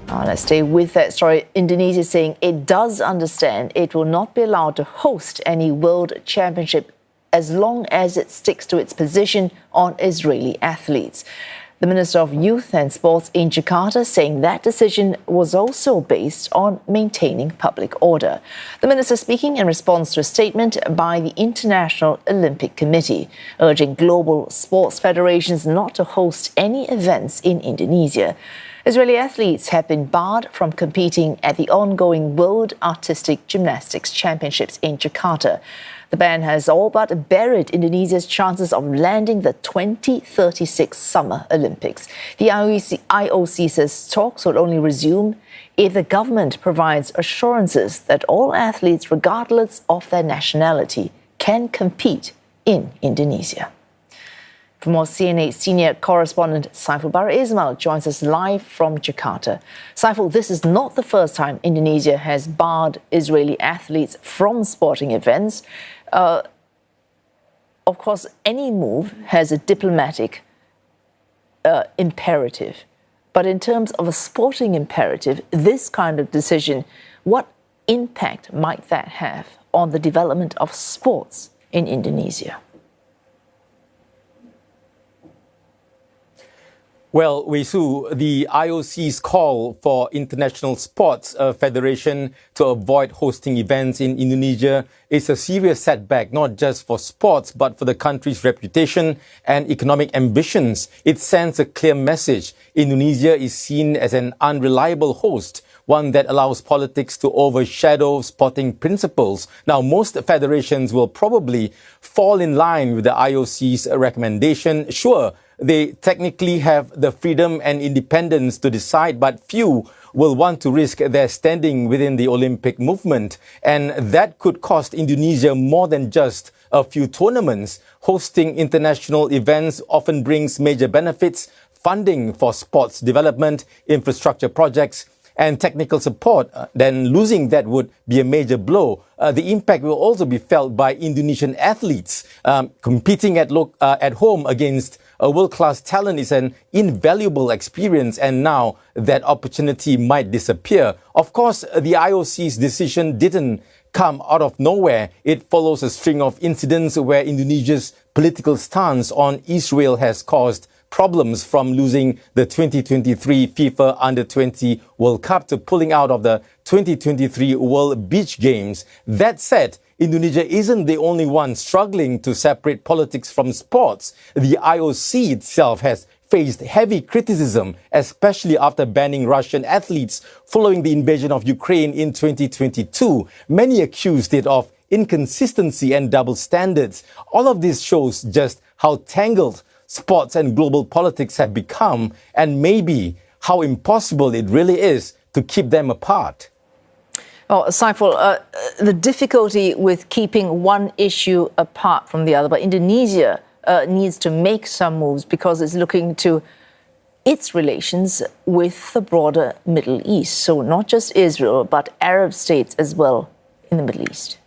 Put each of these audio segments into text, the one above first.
Let's stay with that story. Indonesia is saying it does understand it will not be allowed to host any World Championship as long as it sticks to its position on Israeli athletes. The Minister of Youth and Sports in Jakarta saying that decision was also based on maintaining public order. The minister speaking in response to a statement by the International Olympic Committee, urging global sports federations not to host any events in Indonesia. Israeli athletes have been barred from competing at the ongoing World Artistic Gymnastics Championships in Jakarta. The ban has all but buried Indonesia's chances of landing the 2036 Summer Olympics. The IOC says talks will only resume if the government provides assurances that all athletes, regardless of their nationality, can compete in Indonesia. For more, CNA senior correspondent Saifulbahri Ismail joins us live from Jakarta. Saiful, this is not the first time Indonesia has barred Israeli athletes from sporting events. Of course, any move has a diplomatic imperative. But in terms of a sporting imperative, this kind of decision, what impact might that have on the development of sports in Indonesia? Well, Wei Su, the IOC's call for International Sports Federation to avoid hosting events in Indonesia is a serious setback, not just for sports, but for the country's reputation and economic ambitions. It sends a clear message. Indonesia is seen as an unreliable host, one that allows politics to overshadow sporting principles. Now, most federations will probably fall in line with the IOC's recommendation. Sure, they technically have the freedom and independence to decide, but few will want to risk their standing within the Olympic movement. And that could cost Indonesia more than just a few tournaments. Hosting international events often brings major benefits, funding for sports development, infrastructure projects, and technical support. Then losing that would be a major blow. The impact will also be felt by Indonesian athletes. Competing at home against a world-class talent is an invaluable experience, and now that opportunity might disappear. Of course, the IOC's decision didn't come out of nowhere. It follows a string of incidents where Indonesia's political stance on Israel has caused problems, from losing the 2023 FIFA Under-20 World Cup to pulling out of the 2023 World Beach Games. That said, Indonesia isn't the only one struggling to separate politics from sports. The IOC itself has faced heavy criticism, especially after banning Russian athletes following the invasion of Ukraine in 2022. Many accused it of inconsistency and double standards. All of this shows just how tangled sports and global politics have become, and maybe how impossible it really is to keep them apart. Oh, Saiful, the difficulty with keeping one issue apart from the other, but Indonesia needs to make some moves because it's looking to its relations with the broader Middle East. So not just Israel, but Arab states as well in the Middle East.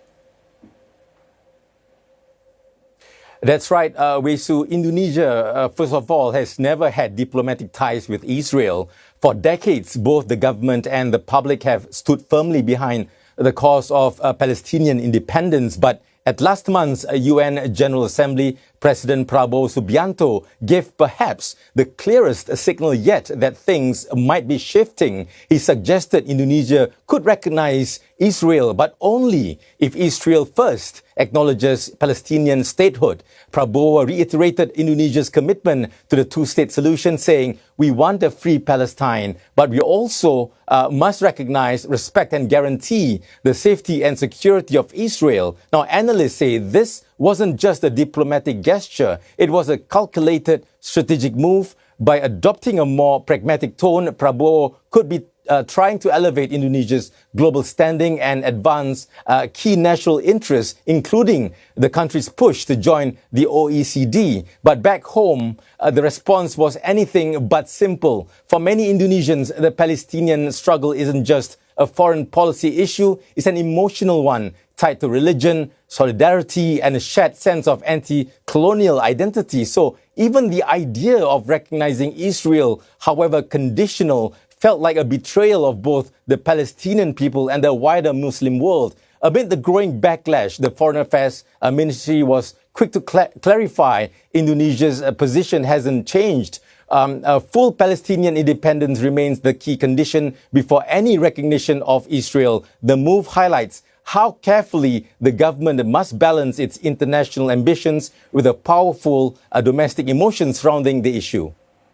That's right, Wei Su. Indonesia, first of all, has never had diplomatic ties with Israel. For decades, both the government and the public have stood firmly behind the cause of Palestinian independence. But at last month's UN General Assembly, President Prabowo Subianto gave perhaps the clearest signal yet that things might be shifting. He suggested Indonesia could recognize Israel, but only if Israel first acknowledges Palestinian statehood. Prabowo reiterated Indonesia's commitment to the two-state solution, saying, "We want a free Palestine, but we also must recognize, respect, and guarantee the safety and security of Israel." Now, analysts say this wasn't just a diplomatic gesture. It was a calculated strategic move. By adopting a more pragmatic tone, Prabowo could be trying to elevate Indonesia's global standing and advance key national interests, including the country's push to join the OECD. But back home, the response was anything but simple. For many Indonesians, the Palestinian struggle isn't just a foreign policy issue, it's an emotional one tied to religion, solidarity, and a shared sense of anti-colonial identity. So even the idea of recognizing Israel, however conditional, felt like a betrayal of both the Palestinian people and the wider Muslim world. Amid the growing backlash, the Foreign Affairs Ministry was quick to clarify Indonesia's position hasn't changed. Full Palestinian independence remains the key condition before any recognition of Israel. The move highlights how carefully the government must balance its international ambitions with a powerful domestic emotion surrounding the issue.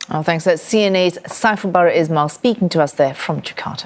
Oh, thanks. That's CNA's Saifulbahri Ismail speaking to us there from Jakarta.